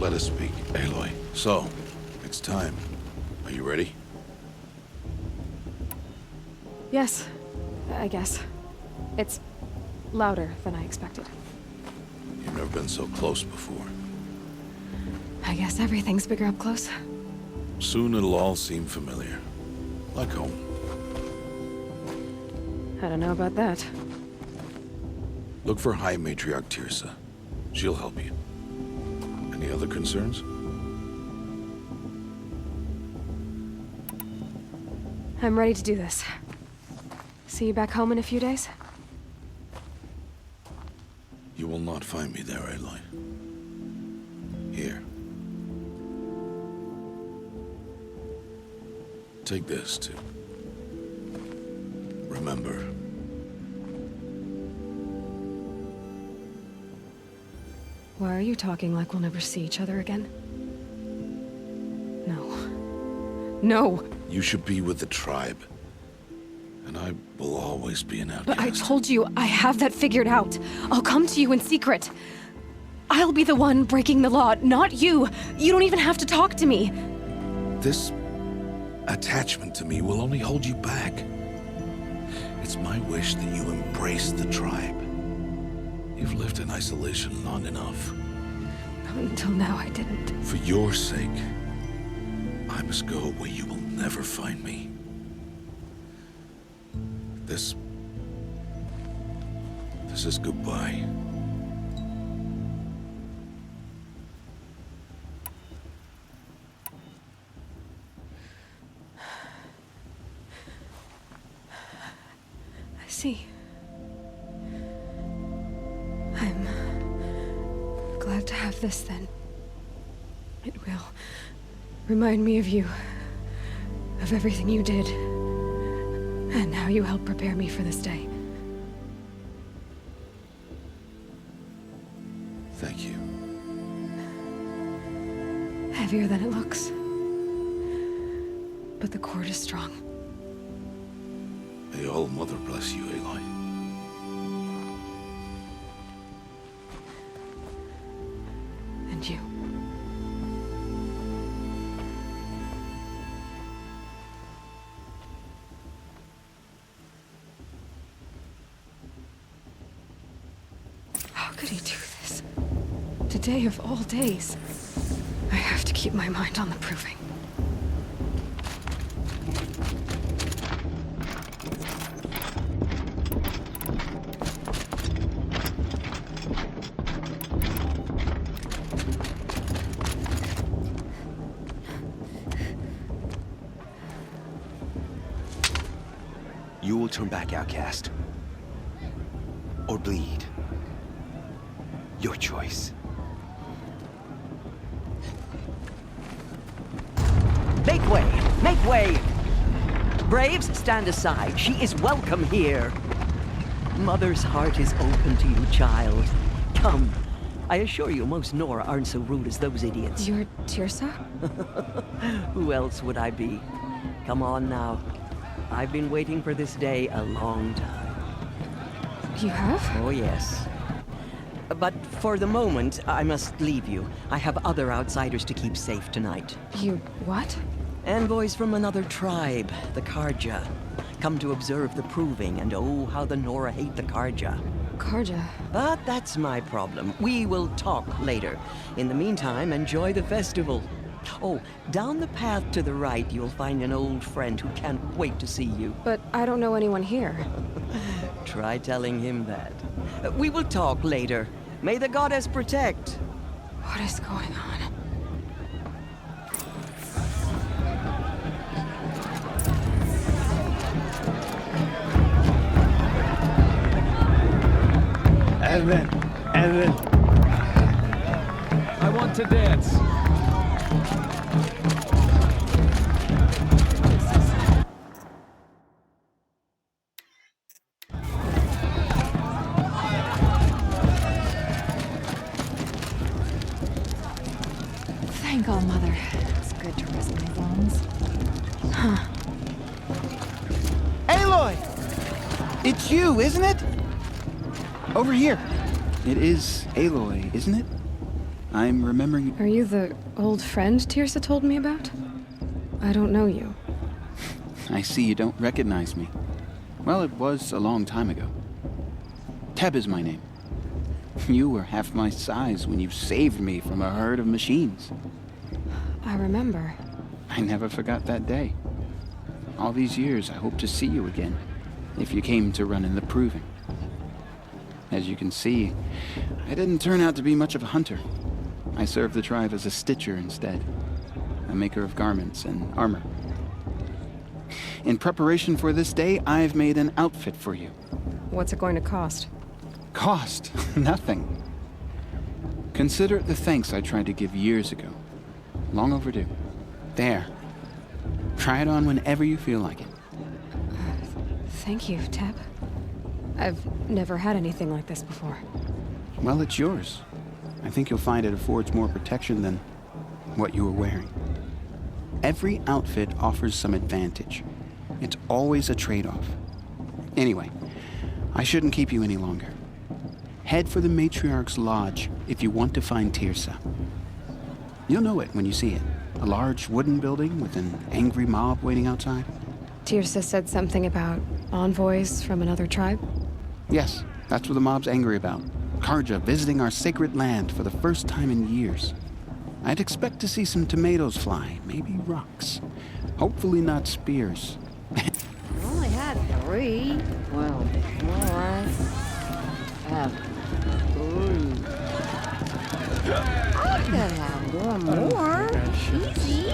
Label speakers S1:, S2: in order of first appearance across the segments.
S1: Let us speak, Aloy. So, it's time. Are you ready?
S2: Yes, I guess. It's louder than I expected.
S1: You've never been so close before.
S2: I guess everything's bigger up close.
S1: Soon it'll all seem familiar. Like home.
S2: I don't know about that.
S1: Look for High Matriarch Tirsa. She'll help you. Any other concerns?
S2: I'm ready to do this. See you back home in a few days?
S1: You will not find me there, Aloy. Here. Take this, too. Remember.
S2: Why are you talking like we'll never see each other again? No. No!
S1: You should be with the tribe. And I will always be an outcast.
S2: But I told you, I have that figured out. I'll come to you in secret. I'll be the one breaking the law, not you. You don't even have to talk to me.
S1: This attachment to me will only hold you back. It's my wish that you embrace the tribe. You've lived in isolation long enough.
S2: Until now, I didn't.
S1: For your sake, I must go where you will never find me. This is goodbye.
S2: I see. I'm glad to have this then. It will remind me of you, of everything you did, and how you helped prepare me for this day.
S1: Thank you.
S2: Heavier than it looks. But the cord is strong.
S1: May All Mother bless you, Aloy.
S2: And you. How could he do this? Today of all days. I have to keep my mind on the proving.
S3: You will turn back, outcast. Or bleed. Your choice.
S4: Make way! Make way! Braves, stand aside. She is welcome here. Mother's heart is open to you, child. Come. I assure you, most Nora aren't so rude as those idiots.
S2: You're Tirsa?
S4: Who else would I be? Come on now. I've been waiting for this day a long time.
S2: You have?
S4: Oh, yes. But for the moment, I must leave you. I have other outsiders to keep safe tonight.
S2: You what?
S4: Envoys from another tribe, the Karja. Come to observe the proving, and oh, how the Nora hate the Karja.
S2: Karja?
S4: But that's my problem. We will talk later. In the meantime, enjoy the festival. Oh, down the path to the right, you'll find an old friend who can't wait to see you.
S2: But I don't know anyone here.
S4: Try telling him that. We will talk later. May the goddess protect.
S2: What is going on?
S5: Evan! Evan!
S6: I want to dance.
S2: Thank All Mother. It's good to rest my bones. Huh.
S5: Aloy! It's you, isn't it? Over here. It is Aloy, isn't it?
S6: I'm remembering...
S2: Are you the old friend Tirsa told me about? I don't know you.
S6: I see you don't recognize me. Well, it was a long time ago. Teb is my name. You were half my size when you saved me from a herd of machines.
S2: I remember.
S6: I never forgot that day. All these years, I hope to see you again, if you came to run in the proving. As you can see, I didn't turn out to be much of a hunter. I served the tribe as a stitcher instead, a maker of garments and armor. In preparation for this day, I've made an outfit for you.
S2: What's it going to cost?
S6: Cost? Nothing. Consider it the thanks I tried to give years ago. Long overdue. There. Try it on whenever you feel like it.
S2: Thank you, Teb. I've never had anything like this before.
S6: Well, it's yours. I think you'll find it affords more protection than what you were wearing. Every outfit offers some advantage. It's always a trade-off. Anyway, I shouldn't keep you any longer. Head for the Matriarch's Lodge if you want to find Tirsa. You'll know it when you see it. A large wooden building with an angry mob waiting outside.
S2: Tirsa said something about envoys from another tribe?
S6: Yes, that's what the mob's angry about. Karja visiting our sacred land for the first time in years. I'd expect to see some tomatoes fly, maybe rocks. Hopefully not spears.
S7: I only had 3. Well, I have 3. I could have one more. Easy.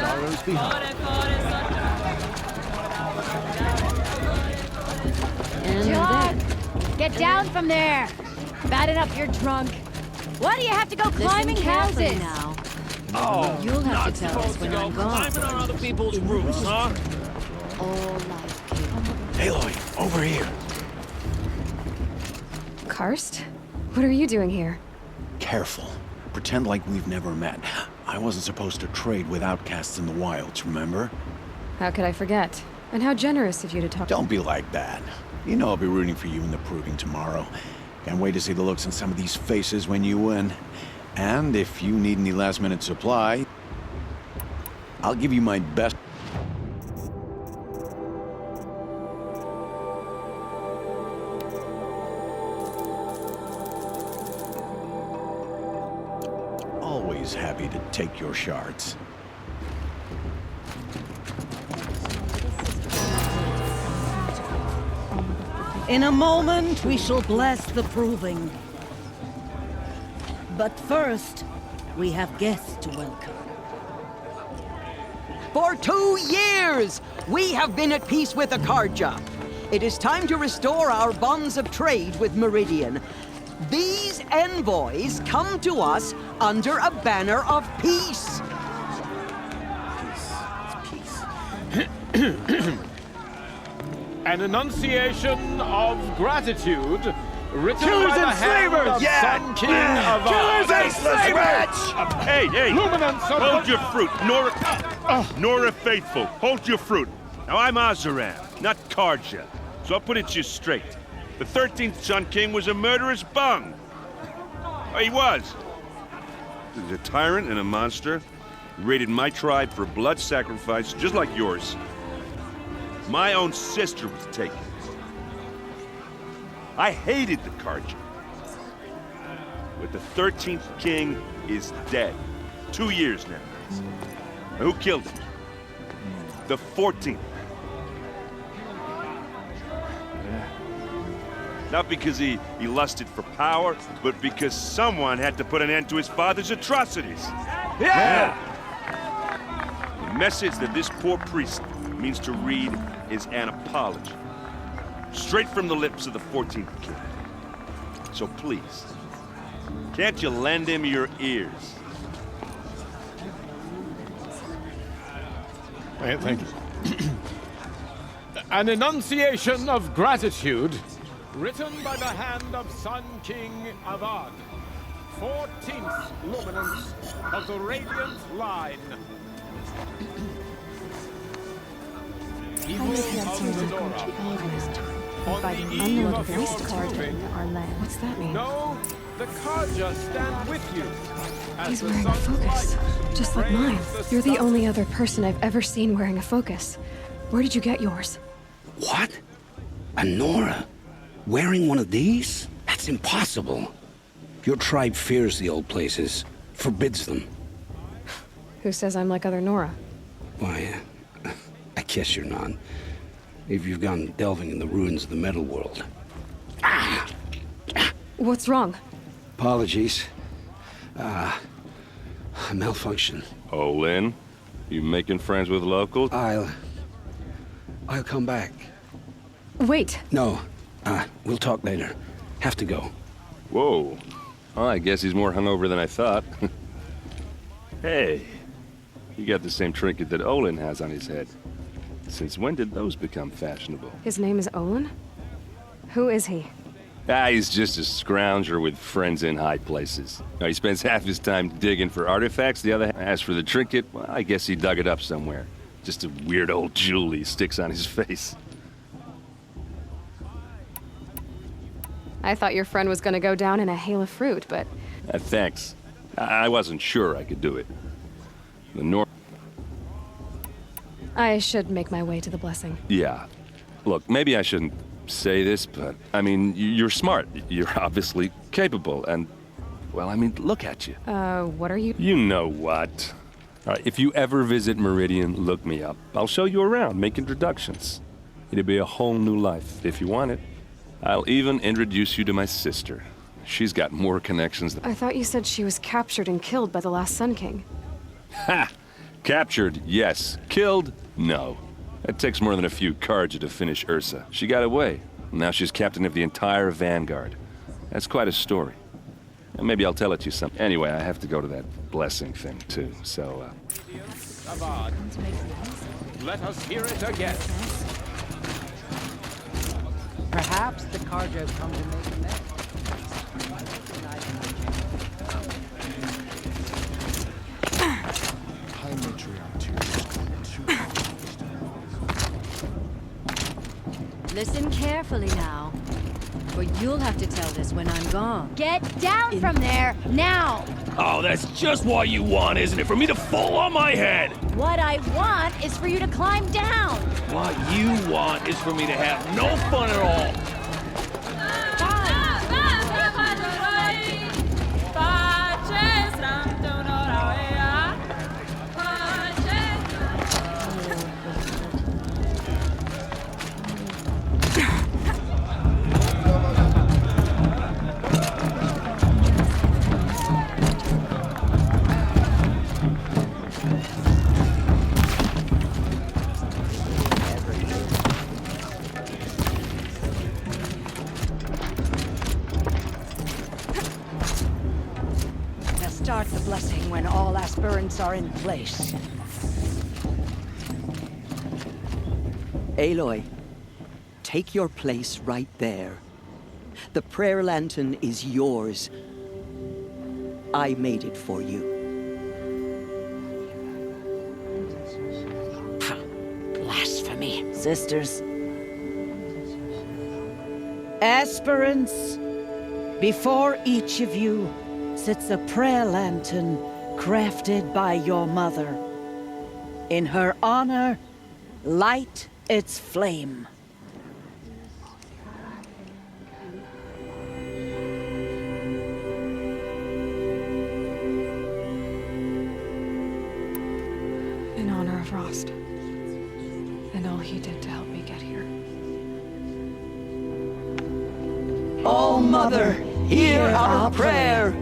S5: Sorrows behind.
S7: John, get down from there. Bad enough you're drunk. Why do you have to go climbing houses? Now.
S5: Oh,
S7: You'll have
S5: not
S7: to tell
S5: supposed
S7: us when
S5: to go
S7: I'm gone.
S5: climbing on other people's roofs, huh?
S7: All life.
S1: Aloy, over here.
S2: Karst? What are you doing here?
S1: Careful. Pretend like we've never met. I wasn't supposed to trade with outcasts in the wilds, remember?
S2: How could I forget? And how generous of you to talk.
S1: Don't be like that. You know I'll be rooting for you in the proving tomorrow. Can't wait to see the looks on some of these faces when you win. And if you need any last-minute supply, I'll give you my best. Always happy to take your shards.
S8: In a moment, we shall bless the proving. But first, we have guests to welcome.
S4: For 2 years, we have been at peace with the Karja. It is time to restore our bonds of trade with Meridian. These envoys come to us under a banner of peace.
S9: An enunciation of gratitude written
S5: Killers
S9: by the
S5: and
S9: hand
S5: slavers!
S9: of
S5: Yeah!
S9: Sun King of
S5: Killers and slavers!
S10: Hey!
S9: Luminance of
S10: Hold your fruit, Nora Faithful. Hold your fruit. Now, I'm Azaram, not Karja, so I'll put it to you straight. The 13th Sun King was a murderous bung. Oh, he was. He was a tyrant and a monster. He raided my tribe for blood sacrifice, just like yours. My own sister was taken. I hated the Karja. But the 13th king is dead. 2 years now. Now, who killed him? The 14th. Not because he lusted for power, but because someone had to put an end to his father's atrocities.
S5: Yeah!
S10: The message that this poor priest means to read is an apology. Straight from the lips of the 14th king. So please, can't you lend him your ears?
S9: Thank you. An enunciation of gratitude written by the hand of Sun King Avad, 14th luminance of the Radiant Line. Evil of the Dora.
S2: inhabited by the
S9: On the eve
S2: unknown
S9: of your
S2: voiced card
S9: proving-
S2: in our land. What's that mean?
S9: No, the Karja stand with you. As
S2: He's
S9: the
S2: wearing a
S9: sun's
S2: focus,
S9: light
S2: just like
S9: frames
S2: mine.
S9: the
S2: You're the
S9: sun-
S2: only other person I've ever seen wearing a focus. Where did you get yours?
S11: What? A Nora? Wearing one of these? That's impossible. Your tribe fears the old places, forbids them.
S2: Who says I'm like other Nora?
S11: Why, I guess you're not. If you've gone delving in the ruins of the metal world.
S2: What's wrong?
S11: Apologies. A malfunction.
S10: Oh, Lynn? You making friends with locals?
S11: I'll come back.
S2: Wait!
S11: No, we'll talk later. Have to go.
S10: Whoa. Well, I guess he's more hungover than I thought. Hey, you got the same trinket that Olin has on his head. Since when did those become fashionable?
S2: His name is Olin? Who is he?
S10: He's just a scrounger with friends in high places. He spends half his time digging for artifacts, the other half. As for the trinket, well, I guess he dug it up somewhere. Just a weird old jewel he sticks on his face.
S2: I thought your friend was gonna go down in a hail of fruit, but...
S10: Thanks. I wasn't sure I could do it. The North...
S2: I should make my way to the blessing.
S10: Yeah. Look, maybe I shouldn't say this, but, I mean, you're smart. You're obviously capable, and, well, I mean, look at you.
S2: What are you...
S10: You know what. All right, if you ever visit Meridian, look me up. I'll show you around, make introductions. It'll be a whole new life, if you want it. I'll even introduce you to my sister. She's got more connections than...
S2: I thought you said she was captured and killed by the last Sun King.
S10: Ha! Captured, yes. Killed, no. It takes more than a few Karja to finish Ursa. She got away. Now she's captain of the entire Vanguard. That's quite a story. And maybe I'll tell it to you some... Anyway, I have to go to that blessing thing, too, so,
S9: Avad. Let us hear it again.
S4: Perhaps the Karja come to make amends.
S7: Listen carefully now, or you'll have to tell this when I'm gone. Get down from there, now!
S5: Oh, that's just what you want, isn't it? For me to fall on my head!
S7: What I want is for you to climb down!
S5: What you want is for me to have no fun at all!
S4: Start the blessing when all aspirants are in place. Aloy, take your place right there. The prayer lantern is yours. I made it for you.
S8: Blasphemy. Sisters. Aspirants, before each of you sits a prayer lantern crafted by your mother. In her honor, light its flame.
S2: In honor of Rost. And all he did to help me get here.
S4: Oh, Mother, hear our prayer.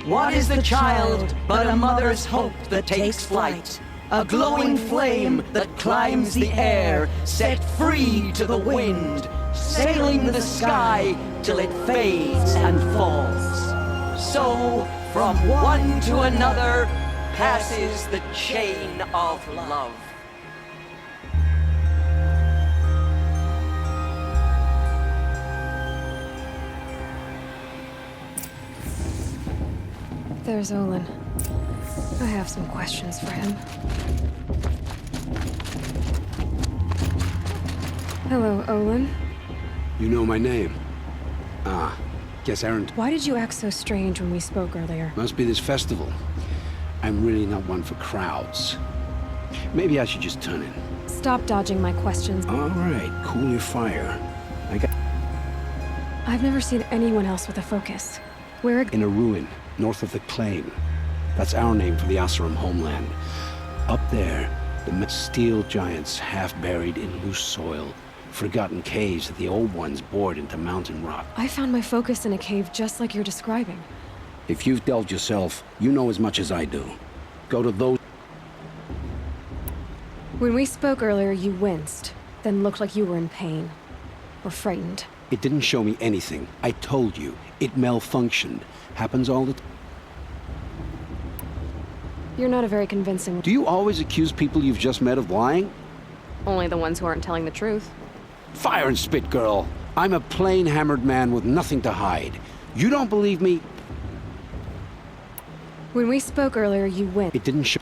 S4: What is the child but a mother's hope that takes flight? A glowing flame that climbs the air, set free to the wind, sailing the sky till it fades and falls. So, from one to another, passes the chain of love.
S2: There's Olin. I have some questions for him. Hello, Olin.
S11: You know my name? Ah, guess Aaron...
S2: Why did you act so strange when we spoke earlier?
S11: Must be this festival. I'm really not one for crowds. Maybe I should just turn in.
S2: Stop dodging my questions.
S11: All right, cool your fire.
S2: I've never seen anyone else with a focus. Where...
S11: In a ruin, north of the Claim. That's our name for the Asuram homeland. Up there, the steel giants half buried in loose soil. Forgotten caves that the old ones bored into mountain rock.
S2: I found my focus in a cave just like you're describing.
S11: If you've delved yourself, you know as much as I do. Go to those...
S2: When we spoke earlier, you winced, then looked like you were in pain. Or frightened.
S11: It didn't show me anything. I told you. It malfunctioned. Happens all the time.
S2: You're not a very convincing...
S11: Do you always accuse people you've just met of lying?
S2: Only the ones who aren't telling the truth.
S11: Fire and spit, girl. I'm a plain hammered man with nothing to hide. You don't believe me?
S2: When we spoke earlier, you winced.
S11: It didn't show...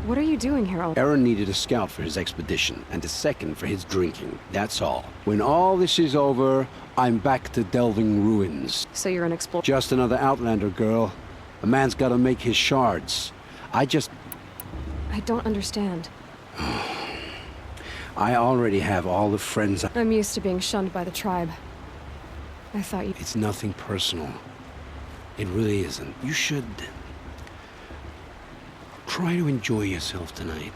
S2: What are you doing here all...
S11: Aaron needed a scout for his expedition, and a second for his drinking. That's all. When all this is over, I'm back to delving ruins.
S2: So you're an explorer?
S11: Just another Outlander, girl. A man's gotta make his shards. I
S2: don't understand.
S11: I already have all the friends
S2: I'm used to being shunned by the tribe. I thought you...
S11: It's nothing personal. It really isn't. You should... try to enjoy yourself tonight.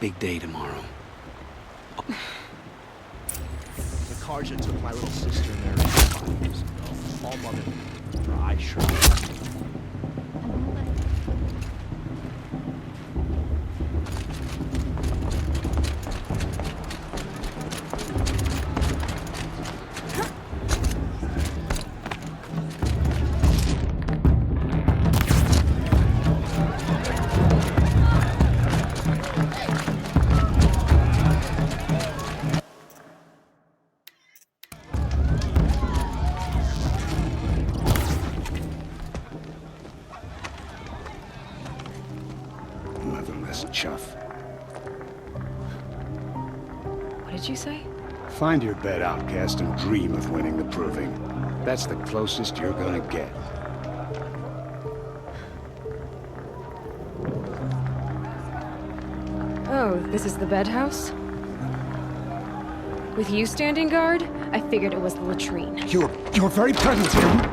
S11: Big day tomorrow.
S12: The Karja took my little sister and married 5 years ago. All mother... I sure...
S11: Chuff.
S2: What did you say?
S13: Find your bed, outcast, and dream of winning the proving. That's the closest you're gonna get.
S2: Oh, this is the bed house? With you standing guard, I figured it was the latrine.
S13: Your very presence here...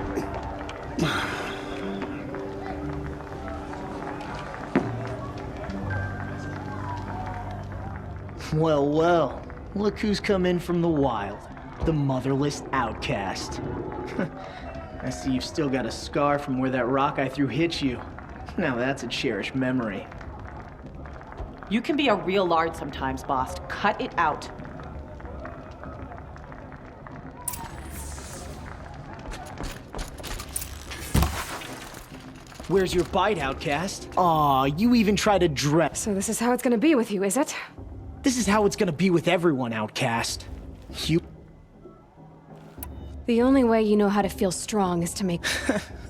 S14: Well, well. Look who's come in from the wild. The motherless outcast. I see you've still got a scar from where that rock I threw hit you. Now that's a cherished memory.
S15: You can be a real lard sometimes, boss. Cut it out.
S14: Where's your bite, outcast? Aw, you even try to dress.
S2: So this is how it's gonna be with you, is it?
S14: This is how it's gonna be with everyone, outcast. You...
S2: The only way you know how to feel strong is to make...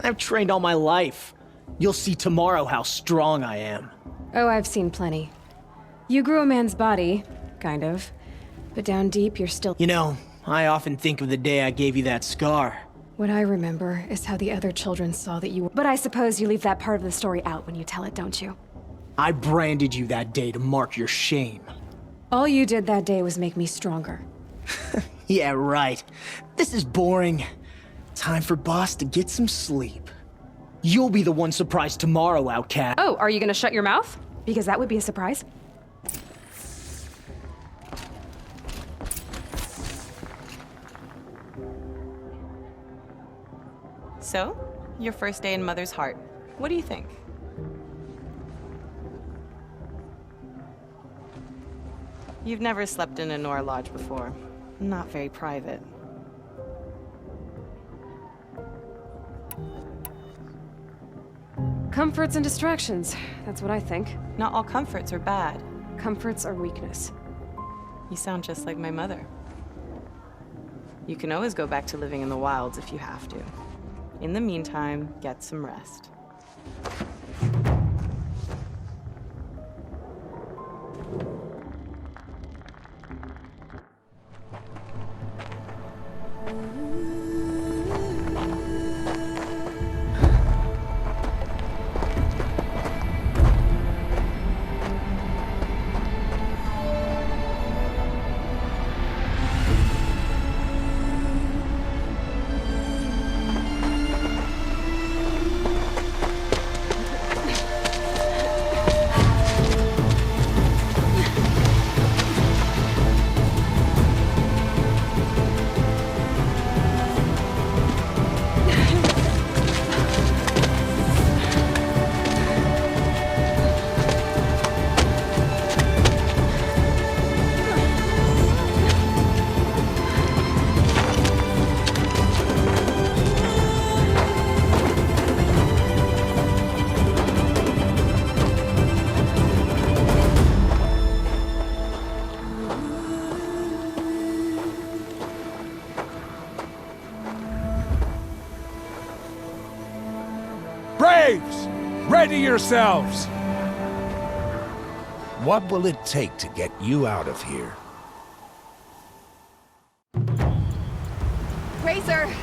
S14: I've trained all my life. You'll see tomorrow how strong I am.
S2: Oh, I've seen plenty. You grew a man's body, kind of. But down deep, you're still...
S14: You know, I often think of the day I gave you that scar.
S2: What I remember is how the other children saw that you were... But I suppose you leave that part of the story out when you tell it, don't you?
S14: I branded you that day to mark your shame.
S2: All you did that day was make me stronger.
S14: Yeah, right. This is boring. Time for Boss to get some sleep. You'll be the one surprised tomorrow, outcast.
S2: Oh, are you gonna shut your mouth? Because that would be a surprise.
S15: So, your first day in Mother's Heart. What do you think? You've never slept in a Nora lodge before. Not very private.
S2: Comforts and distractions. That's what I think.
S15: Not all comforts are bad.
S2: Comforts are weakness.
S15: You sound just like my mother. You can always go back to living in the wilds if you have to. In the meantime, get some rest.
S16: Braves! Ready yourselves!
S17: What will it take to get you out of here?
S2: Razor!